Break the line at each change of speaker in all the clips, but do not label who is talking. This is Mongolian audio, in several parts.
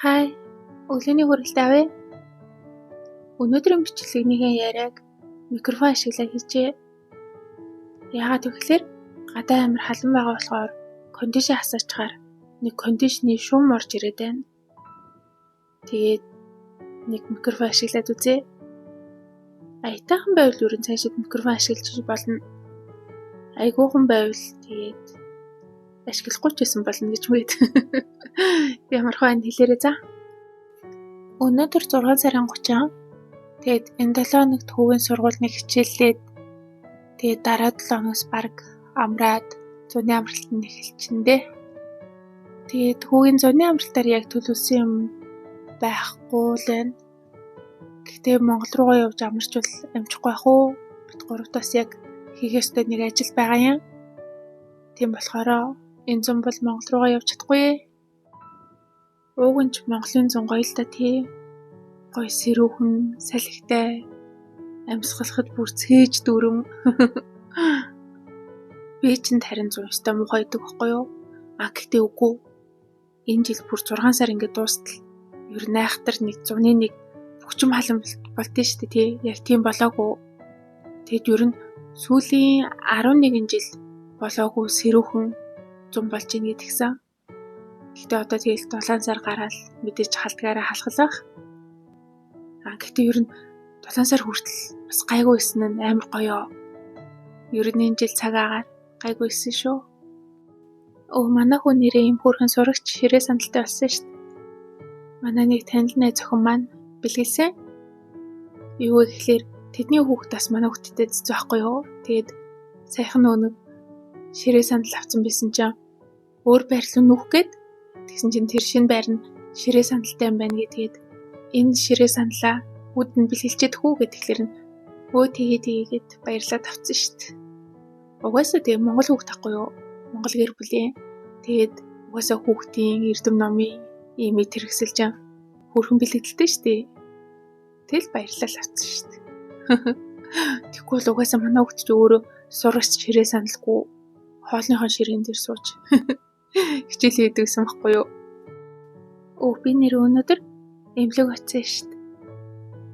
Хай, өглөөний хүрэлтэй авъя. Өнөөдрийн бичлэгнийхээ яриаг микрофон ашиглаад хийжээ. Яагаад гэвэл гадаа амар халуун байгаа болохоор кондишн асаачаар нэг кондишны шуум орж ирээд байна. Тэгээд нэг микрофон ашиглаад үзье. Аятайхан байвал ерөн цаашид микрофон ашиглаж болно. Айгуухан байвал тэгээд ашиглахгүй ч байсан болно гэж мэд. Ямар хөө хэлээрээ за. Өнөөдөр 6 сарын 30. Тэгээд энэ 7 хоногт хүүгийн сургуулийн хичээллээд тэгээд дараа 7 хоногоос баг амраад зуны амралтанд эхэлчихэндээ. Тэгээд хүүгийн зуны амралтаар яг төлөвлөсөн юм байхгүй л байна. Гэхдээ Монгол руугаа явж амарч бол амжихгүй байх уу? Бид гуравтаас яг хийх ёстой нэг ажил байгаа юм. Тийм болохоор энэ зам бол Монгол руугаа явж чадахгүй. Ууг нь ч Монголын зам гоё л та тий. Гоё сэрүүхэн, салхитай, амьсгалахад бүр цээж дүрм. Би ч харин зам өстой муухай идэг байхгүй юу? Гэхдээ үгүй. Энэ жил бүр 6 сар ингээд дуустал. Ер нь айхтар нэг зуны нэг бүгчм халан болтын шүү дээ тий. Яг тийм болоогүй. Тэгэд ер нь сүүлийн 11 жил болоогүй сэрүүхэн зам болж ийн гэдгсэн. Гэхдээ одоо тэгэл 7 сар гараад мэдээж халтгаараа халахлах. Гэхдээ ер нь 7 сар хүртэл бас гайгүй исэн нь амар гоё. Ер нь энэ жил цаг агаар гайгүй исэн шүү. Манай хүн нэрээ юм хөөрхөн сурагч ширээ сандалтай болсон шүү дээ. Манай нэг танил найз охин маань бэлгэлсэн. Юу гэхээр тэдний хүүхд бас манай хүүхдтэй зэцүү байхгүй юу. Тэгээд саяхан нэг ширээ сандал авсан байсан чинь өөр байрлал нүүх гээд тэгсэн чинь тэр шинэ байр нь ширээ сандалтай юм байна гэдгээд энэ ширээ сандлаа үүдэн бэлгэлчээд хүү гэхэлэр нь өө тэгээд баярлаад авсан шүү дээ. Угаасаа тэгээ Монгол хүүхд тахгүй юу? Монгол гэр бүлийн. Тэгээд угаасаа хүүхдийн эрдэм номын имийг тэрэгсэлж хөрхөн бэлгэлтэй шүү дээ. Тэгэл баярлал авсан шүү дээ. Тэгэхгүй бол угаасаа манай хүүхд ч өөрөө сурагч ширээ сандалгүй хоолныхон ширээн дээр сууж хичээл хийдэг гэсэн байхгүй юу? Би нэр өнөөдөр эмнэлэг очсон шүү дээ.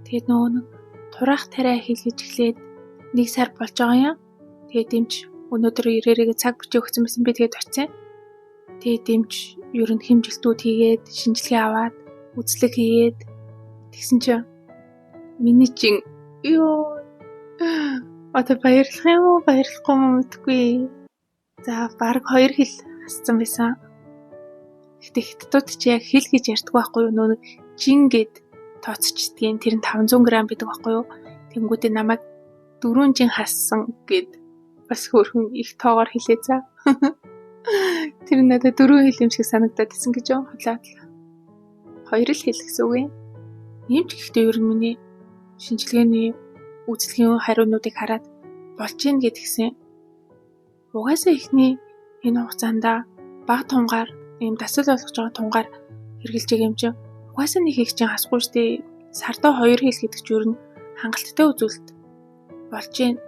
Тэгээд нэг тураах тариа хийлгэж эхлээд 1 сар болж байгаа юм. Тэгээд эмч өнөөдөр ирээрээ цаг бичиг өгсөн байсан би тэгээд очив. Тэгээд эмч ер нь хэмжилтүүд хийгээд шинжилгээ аваад үзлэг хийгээд тэгсэн чинь миний чин одоо баярлах юм уу баярлахгүй юм мэдгүй. За баг 2 хил хассан байсан. Гэтэ хятадууд чи яг хил гэж ярьдаг байхгүй юу? Нөө жин гэд тооцчдгийн тэр нь 500 г байдаг байхгүй юу? Тэнгүүдээ намайг 4 жин хассан гэд бас хөөрхөн их тоогоор хэлээ за. Тэр надад 4 хил юм шиг санагдаад исэн гэж хотлоод. 2 л хил гэсэн үг юм. Нэмж гэхдээ ер нь миний шинжилгээний үзлэгийн хариунуудыг хараад болж ийн гэдгсэн. Угаасаа ихний энэ хугацаанд баг тунгаар ийм дасал болгож байгаа тунгаар хэрглэж байгаа юм чинь угаасаа нэг их чинь хасгүй штэ. Сардаа 2 хил гэдэг чинь ер нь хангалттай үзүүлэлт болж байна.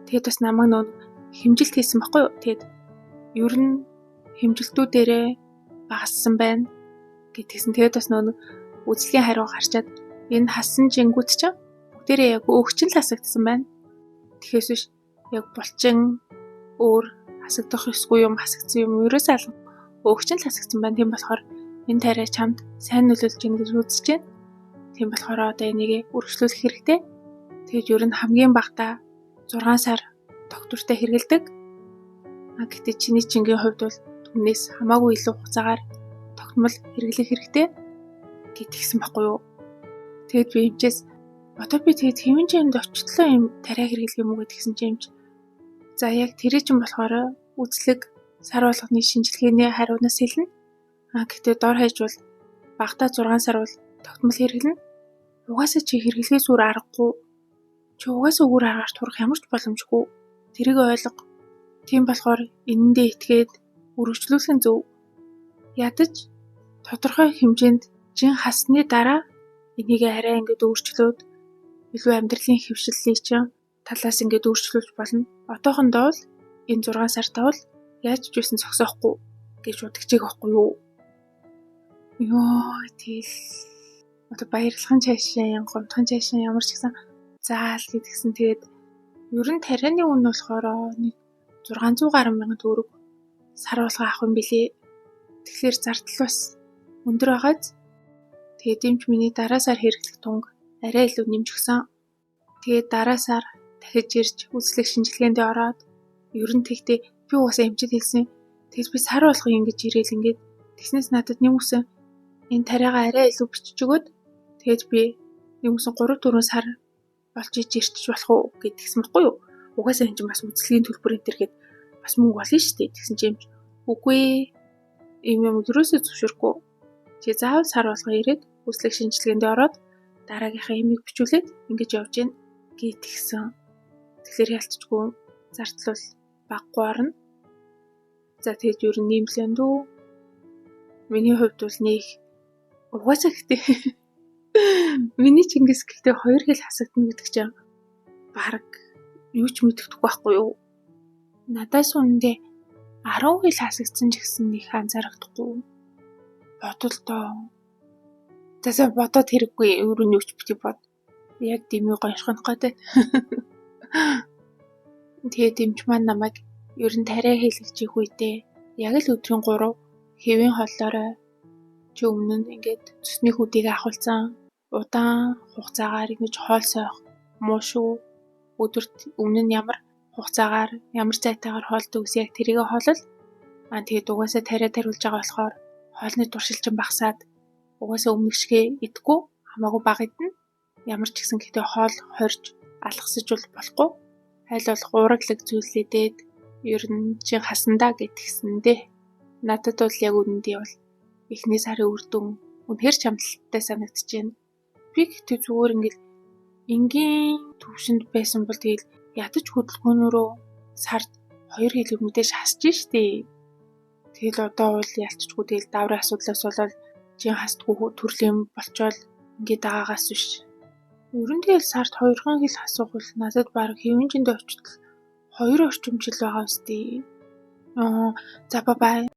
Тэгээд бас намайг нөө хэмжилт хийсэн баггүй юу? Тэгээд ер нь хэмжилтүүдээрээ багассан байна гэдгийгсэн. Тэгээд бас нөө үзлэгийн хариу гарчаад энэ хассан жингүүд чинь бүгдээрээ яг өөгчн л хасагдсан байна. Тэгэхээс биш яг булчин өөр хасагдах ёсгүй юм хасагдсан юм ерөөсөө алга өөгчн л хасагдсан байна. Тийм болохоор энэ тариа чамд сайн нөлөөлж ийн гэж үзэж байна. Тийм болохоор одоо энийг үргэлжлүүлэх хэрэгтэй. Тэгээд ер нь хамгийн багадаа 6 сар доктортой хэргэлдэг. Гэхдээ чиний чингийн хувьд бол түүнээс хамаагүй илүү хугацаагаар тогтмол хэрэглэх хэрэгтэй гэдгийгсэн баггүй юу. Тэгэд би эмчээс одоо би тэгэд хэвэн чамд очихлоо юм тариа хэрэглэх юм уу гэдгийгсэн чинь эмч за яг тэрий чинь болохоор үзлэг сар болгоны шинжилгээний хариунаас хэлнэ. Гэхдээ дор хаяж бол багадаа 6 сар бол тогтмол хэрэглэнэ. Угаасаа чи хэрэглэхээс өөр аргагүй. Чи угаасаа өөр аргаар турах ямар ч боломжгүй. Тэрийг ойлго. Тийм болохоор энэндээ итгээд үргэлжлүүлэх нь зөв. Ядаж тодорхой хэмжээнд жин хасны дараа энийг арай ингээд өөрчлөөд илүү амьдралын хэвшиллийг чинь талаас ингээд өөрчлүүлж болно. Одоохондоо л энэ 6 сартаа бол яаж ч байсан зогсоохгүй гэж бодож байгаа байхгүй юу? Ёо тэгэл одоо баярлахын цаашаа, гомдохын цаашаа ямар ч гэсэн заал гэдгсэн тэгээд ер нь тарианы үн нь болохоор нэг 600 гаруй мянган төгрөг сар болго авах юм билээ. Тэгэхээр зардал бас өндөр байгааз. Тэгээд эмч миний дараа сар хэрэглэх тунг арай илүү нэмжигсэн. Тэгээд дараа сар дахиж ирж үзлэг шинжилгээнд ороод ер нь тэгтээ би угаасаа эмчэд хэлсэн. Тэгж би сар болго ингэж ирээл ингээд тэгснээс надад нэмсэн энэ тариагаа арай илүү бичиж өгөөд тэгээд би нэмсэн 3-4 сар болж иж ирчих болох уу гэдгсэн баггүй юу. Угаасаа энэ чинь бас үзлэгийн төлбөр энэ төр гээд бас мөнгө болно шүү дээ тэгсэн чинь эмч үгүй ийм юм юусоо зөвшөөрөхгүй. Чи заавал сар болго ирээд үзлэг шинжилгээнд ороод дараагийнхаа эмийг бичүүлээд ингэж явж гин гэтгсэн. Тэгэхээр ялцчгүй зардал бол баггүй орно. За тэгээд ер нь нэмлэн дүү. Миний хувьд бол нэг угаасаа гэхдээ миний Чингис гэхдээ 2 хил хасагдана гэдэг чинь баг юу ч мэддэхгүй байхгүй юу. Надаас үнэндээ 10 хил хасагдсан ч гэсэн нэг анзаарахгүй. Бодолдоо. Тэсээ бодоод хэрэггүй өөр нь юу ч бити бод. Яг дэмий гоншхонох гэдэг. Тэгээд дэмч маань намайг ер нь тариа хийлгэж их үедээ яг л өдрийн 3 хэвийн холлоорой чи өмнө нь ингээд цусны хүдийг ахуулсан удаан хугацаагаар ингэж хоол сойх муу шүү. Өдөрт өмнө нь ямар хугацаагаар ямар зайтайгаар хоолдог ус яг тэрийгэ хоолол. Тэгээд угаасаа тариа тариулж байгаа болохоор хоолны туршилчин багасаад угаасаа өмнөх шигээ идэггүй хамаагүй бага идэнэ. Ямар ч гэсэн гэхдээ хоол хорж алгасаж болохгүй. Айл бол гураглаг зүйлээдээд ер нь чи хасандаа гэтгсэндээ. Надад бол яг үнэндээ бол эхний сарын үр дүн үнэхээр ч амттай санагдчихэв. Би гэхдээ зүгээр ингээл энгийн төвшөнд байсан бол тэгэл ядаж хөдөлгөөнөөрөө сард 2 хил мэдээж хасж штэ. Тэгэл одоо бол ялцчгүй тэгэл даврын асуудлаас болоод чин хасдгүй төрлийн болчоод ингээд байгаагаас биш. Ер нь тэгэл сард 2 хил хасах бол надад баг хэвэн жиндээ очтол 2 орчим жил байгаа үстэй. За бай.